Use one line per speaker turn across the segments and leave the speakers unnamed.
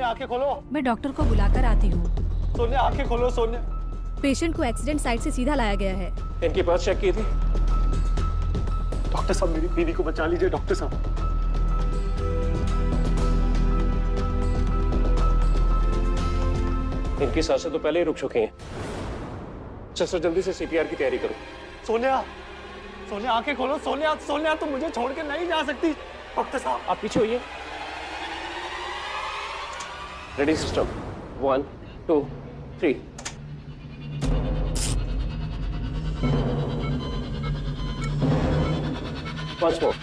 सोनिया आंखें खोलो।
मैं डॉक्टर को बुलाकर आती हूँ।
सोनिया आंखें खोलो सोनिया।
पेशेंट को एक्सीडेंट साइट से सीधा लाया गया है।
इनकी पर्स चेक की थी?
डॉक्टर साहब मेरी बीवी को बचा लीजिए डॉक्टर साहब।
इनकी सांसें तो पहले ही रुक चुकी हैं। सर जल्दी से सीपीआर की तैयारी करो।
सोनिया, सोनिया आंखें खोलो। सोनिया, सोनिया तुम मुझे छोड़ के नहीं जा सकती। डॉक्टर साहब
आप पीछे होइए। Ready system 1 2 3। Once more.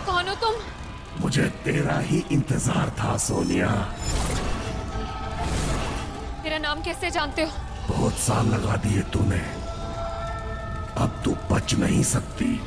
कौन हो तुम?
मुझे तेरा ही इंतजार था सोनिया।
मेरा नाम कैसे जानते हो?
बहुत साल लगा दिए तूने, अब तू बच नहीं सकती।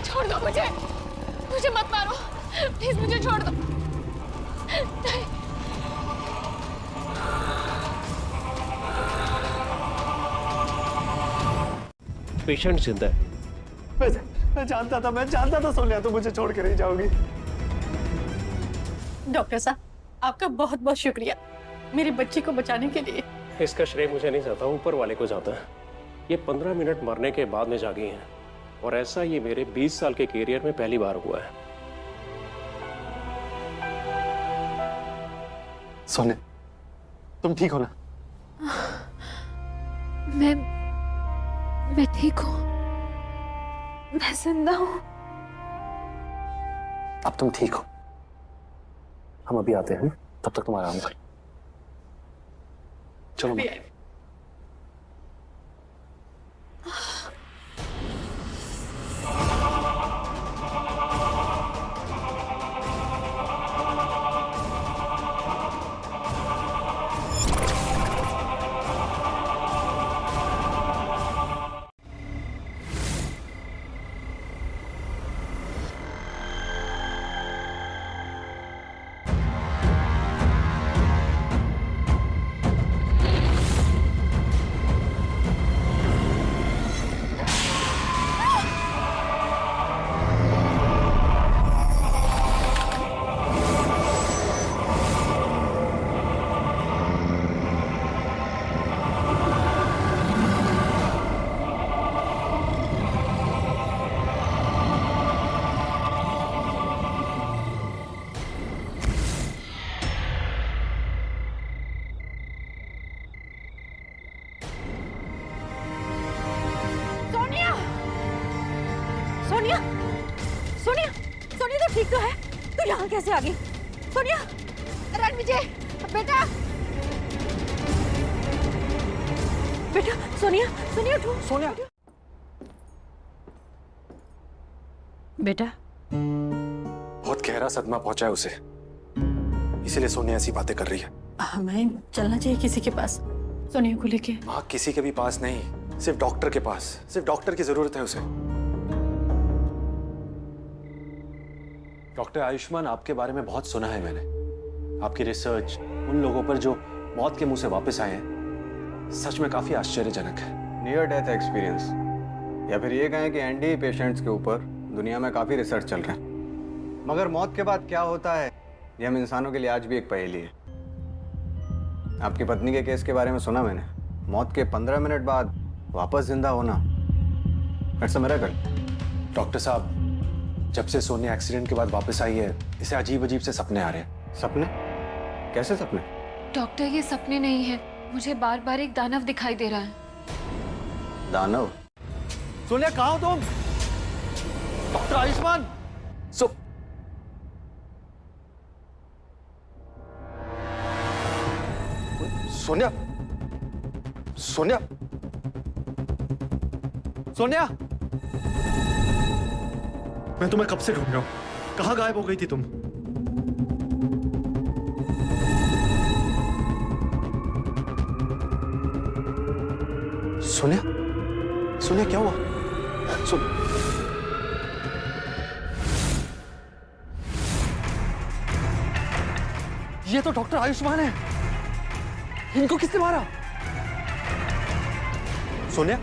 छोड़ दो मुझे, मुझे मत मारो प्लीज, मुझे छोड़ दो। नहीं।
पेशेंट जिंदा है।
मैं जानता था सोनिया तुम मुझे छोड़ के नहीं जाओगी।
डॉक्टर साहब आपका बहुत बहुत शुक्रिया मेरी बच्ची को बचाने के लिए।
इसका श्रेय मुझे नहीं जाता, ऊपर वाले को जाता है। ये 15 मिनट मरने के बाद में जागी हैं और ऐसा ये मेरे 20 साल के कैरियर में पहली बार हुआ है।
सोनिया तुम ठीक हो ना?
मैं ठीक हूँ, मैं जिंदा हूँ।
अब तुम ठीक हो, हम अभी आते हैं, तब तक तुम आराम करो। चलो माँ।
सोनिया, सोनिया, सोनिया तो ठीक तो है, तू यहाँ कैसे आ गई? सोनिया, रणविजय, बेटा, बेटा, सोनिया, सोनिया उठो,
सोनिया।
बेटा,
बहुत गहरा सदमा पहुंचा है उसे, इसीलिए सोनिया ऐसी बातें कर रही है।
हमें चलना चाहिए किसी के पास सोनिया को लेके।
माँ किसी के भी पास नहीं, सिर्फ डॉक्टर के पास, सिर्फ डॉक्टर की जरूरत है उसे। डॉक्टर आयुष्मान, आपके बारे में बहुत सुना है मैंने। आपकी रिसर्च उन लोगों पर जो मौत के मुंह से वापस आए हैं, सच में काफी आश्चर्यजनक है।
नियर डेथ एक्सपीरियंस, या फिर ये कहें कि एनडी पेशेंट्स के ऊपर दुनिया में काफी रिसर्च चल रहा है, मगर मौत के बाद क्या होता है ये हम इंसानों के लिए आज भी एक पहेली है। आपकी पत्नी के केस के बारे में सुना मैंने, मौत के 15 मिनट बाद वापस जिंदा होना, इट्स अ मिरेकल।
डॉक्टर साहब, जब से सोनिया एक्सीडेंट के बाद वापस आई है, इसे अजीब अजीब से सपने आ रहे हैं।
सपने? कैसे सपने?
डॉक्टर ये सपने नहीं है, मुझे बार बार एक दानव दिखाई दे रहा है।
दानव?
सोनिया कहाँ हो तुम? डॉक्टर आयुष्मान। सोनिया, सोनिया, सोनिया,
मैं तुम्हें कब से ढूंढ रहा हूं। कहां गायब हो गई थी तुम?
सोनिया, सोनिया क्या हुआ? ये तो डॉक्टर आयुष्मान है। इनको किसने मारा? सोनिया,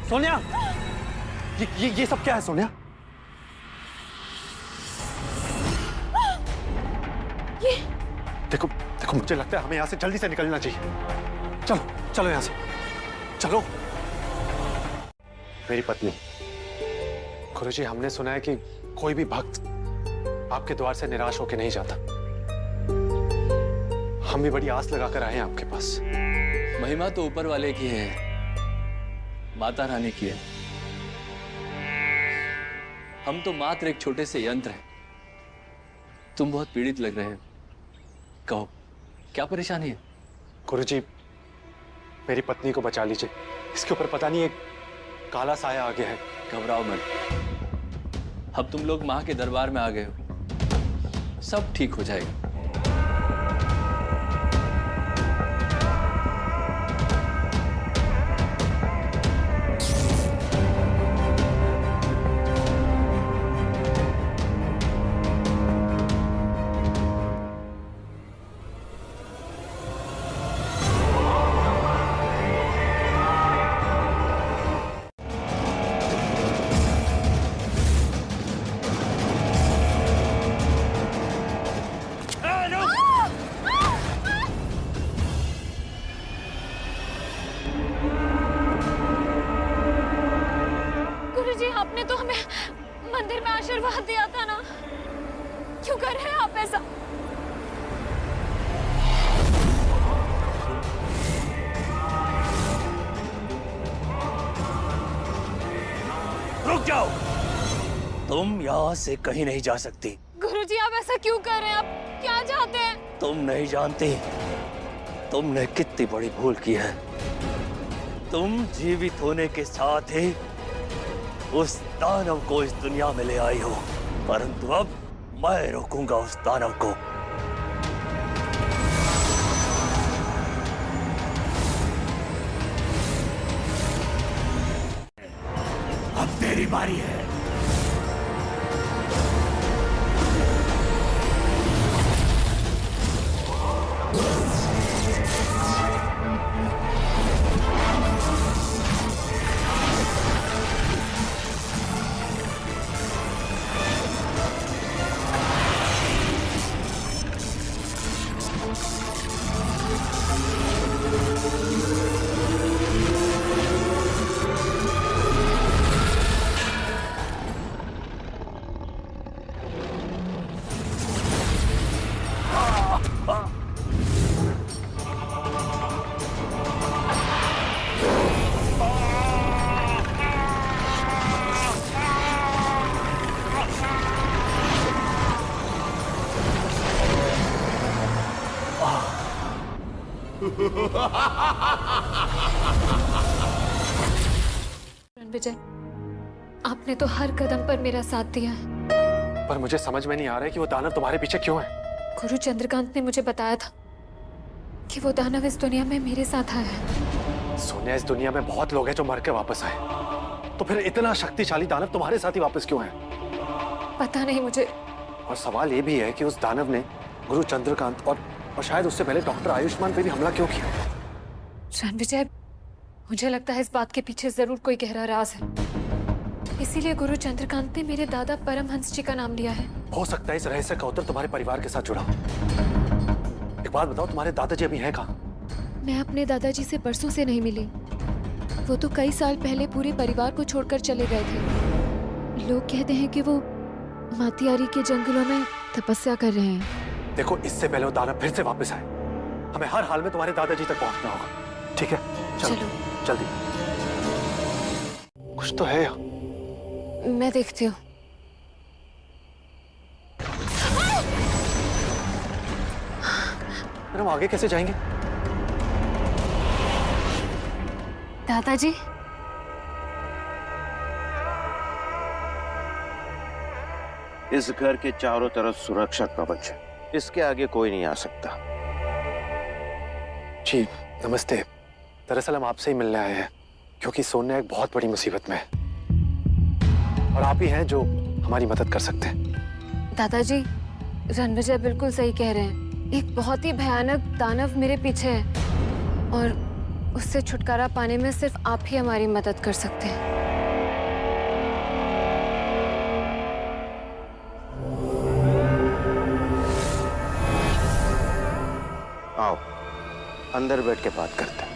सोनिया, ये सब क्या है सोनिया? देखो देखो, मुझे लगता है हमें यहां से जल्दी से निकलना चाहिए। चलो चलो यहां से चलो। मेरी पत्नी, गुरुजी, हमने सुना है कि कोई भी भक्त आपके द्वार से निराश होकर नहीं जाता। हम भी बड़ी आस लगाकर आए हैं आपके पास।
महिमा तो ऊपर वाले की है, माता रानी की है। हम तो मात्र एक छोटे से यंत्र हैं। तुम बहुत पीड़ित लग रहे हो, कहो क्या परेशानी है?
गुरुजी, मेरी पत्नी को बचा लीजिए। इसके ऊपर पता नहीं एक काला साया आ गया है।
घबराओ मत, अब तुम लोग मां के दरबार में आ गए हो, सब ठीक हो जाएगा।
आपने तो हमें मंदिर में आशीर्वाद दिया था ना, क्यों कर रहे हैं आप ऐसा?
रुक जाओ, तुम यहाँ से कहीं नहीं जा सकती।
गुरुजी, आप ऐसा क्यों कर रहे हैं? आप क्या चाहते हैं?
तुम नहीं जानती तुमने कितनी बड़ी भूल की है। तुम जीवित होने के साथ ही उस दानव को इस दुनिया में ले आई हो, परंतु अब मैं रोकूंगा उस दानव को। अब तेरी बारी है।
विजय, आपने तो हर कदम पर मेरा साथ दिया है,
पर मुझे समझ में नहीं आ रहा है कि वो दानव तुम्हारे पीछे क्यों है।
गुरु चंद्रकांत ने मुझे बताया था कि वो दानव इस दुनिया में मेरे साथ आया है।
सोनिया, इस दुनिया में बहुत लोग हैं जो मर के वापस आए, तो फिर इतना शक्तिशाली दानव तुम्हारे साथ ही वापस क्यों है?
पता नहीं मुझे।
और सवाल ये भी है कि उस दानव ने गुरु चंद्रकांत और शायद उससे पहले डॉक्टर आयुष्मान पे भी हमला क्यों किया?
रणविजय, मुझे लगता है इस बात के पीछे जरूर कोई गहरा राज है, इसीलिए गुरु चंद्रकांत ने मेरे दादा परमहंस जी का नाम लिया है।
हो सकता है इस रहस्य का उत्तर तुम्हारे परिवार के साथ जुड़ा हो। एक बात बताओ, तुम्हारे दादाजी अभी हैं कहाँ?
मैं अपने दादाजी से परसों से नहीं मिली। वो तो कई साल पहले पूरे परिवार को छोड़कर चले गए थे। लोग कहते हैं कि वो मातियारी के जंगलों में तपस्या कर रहे हैं।
देखो, इससे पहले वो दानव फिर से वापस आए, हमें हर हाल में तुम्हारे दादाजी तक पहुंचना होगा। ठीक है, चलो जल्दी। कुछ तो है यहाँ।
मैं देखती हूँ।
हम आगे कैसे जाएंगे?
दादाजी,
इस घर के चारों तरफ सुरक्षा कवच है, इसके आगे कोई नहीं आ सकता।
जी नमस्ते। दरअसल हम आपसे ही मिलने आए हैं क्योंकि सोनिया एक बहुत बड़ी मुसीबत में है और आप ही हैं जो हमारी मदद कर सकते हैं।
दादाजी, रणविजय बिल्कुल सही कह रहे हैं। एक बहुत ही भयानक दानव मेरे पीछे है और उससे छुटकारा पाने में सिर्फ आप ही हमारी मदद कर सकते हैं।
आओ अंदर बैठ के बात करते हैं।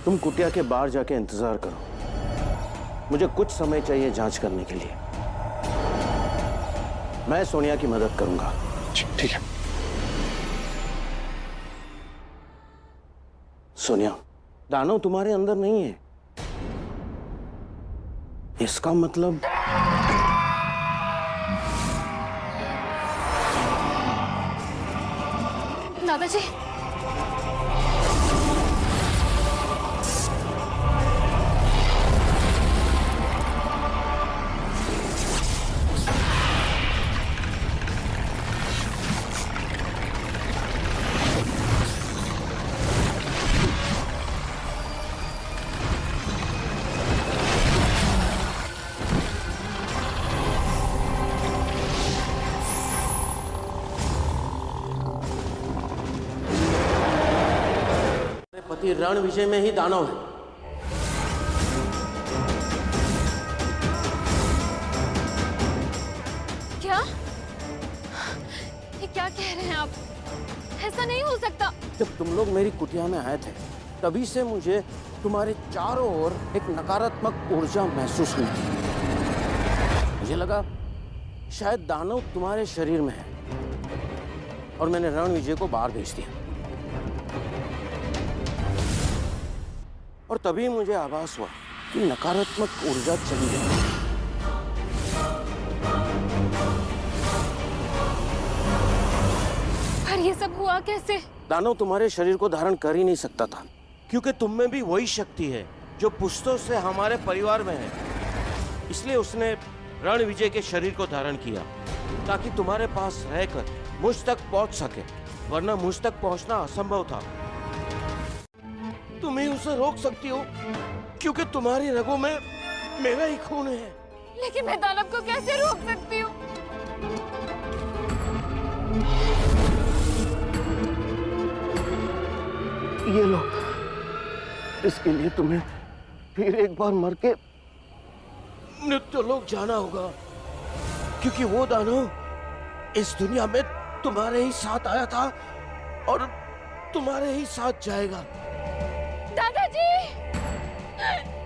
तुम कुटिया के बाहर जाके इंतजार करो, मुझे कुछ समय चाहिए जांच करने के लिए। मैं सोनिया की मदद करूंगा।
ठीक है।
सोनिया, दानव तुम्हारे अंदर नहीं है, इसका मतलब
दादाजी,
पति रणविजय में ही दानव है।
क्या? ये क्या कह रहे हैं आप? ऐसा नहीं हो सकता।
जब तुम लोग मेरी कुटिया में आए थे तभी से मुझे तुम्हारे चारों ओर एक नकारात्मक ऊर्जा महसूस हुई थी। मुझे लगा शायद दानव तुम्हारे शरीर में है और मैंने रणविजय को बाहर भेज दिया। और तभी मुझे आभास हुआ कि नकारात्मक ऊर्जा चली गई।
पर ये सब हुआ कैसे?
दानव तुम्हारे शरीर को धारण कर ही नहीं सकता था क्योंकि तुम में भी वही शक्ति है जो पुश्तों से हमारे परिवार में है। इसलिए उसने रणविजय के शरीर को धारण किया ताकि तुम्हारे पास रहकर मुझ तक पहुंच सके, वरना मुझ तक पहुंचना असंभव था। तुम ही उसे रोक सकती हो क्योंकि तुम्हारी रगों में मेरा ही खून है।
लेकिन मैं दानव को कैसे रोक सकती हूँ?
ये लो, इसके लिए तुम्हें फिर एक बार मर के मृत्युलोक जाना होगा क्योंकि वो दानव इस दुनिया में तुम्हारे ही साथ आया था और तुम्हारे ही साथ जाएगा।
दादाजी!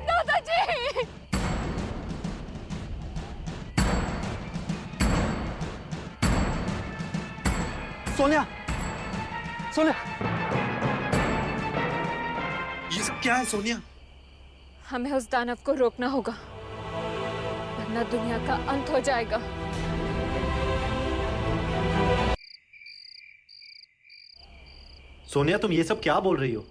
दादाजी!
सोनिया, सोनिया, ये सब क्या है सोनिया?
हमें उस दानव को रोकना होगा वरना दुनिया का अंत हो जाएगा।
सोनिया, तुम ये सब क्या बोल रही हो?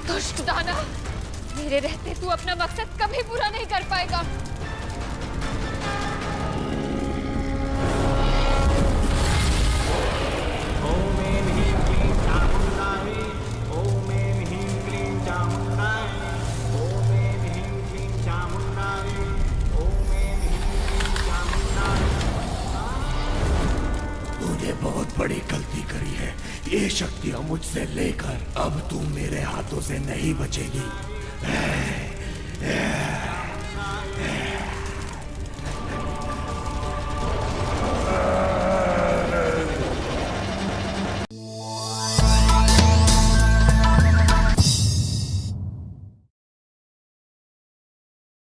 दुष्ट दानव, मेरे रहते तू अपना मकसद कभी पूरा नहीं कर पाएगा।
तूने बहुत बड़ी गलती करी है। ये शक्तियां मुझसे लेकर अब तू मेरे हाथों से नहीं बचेगी।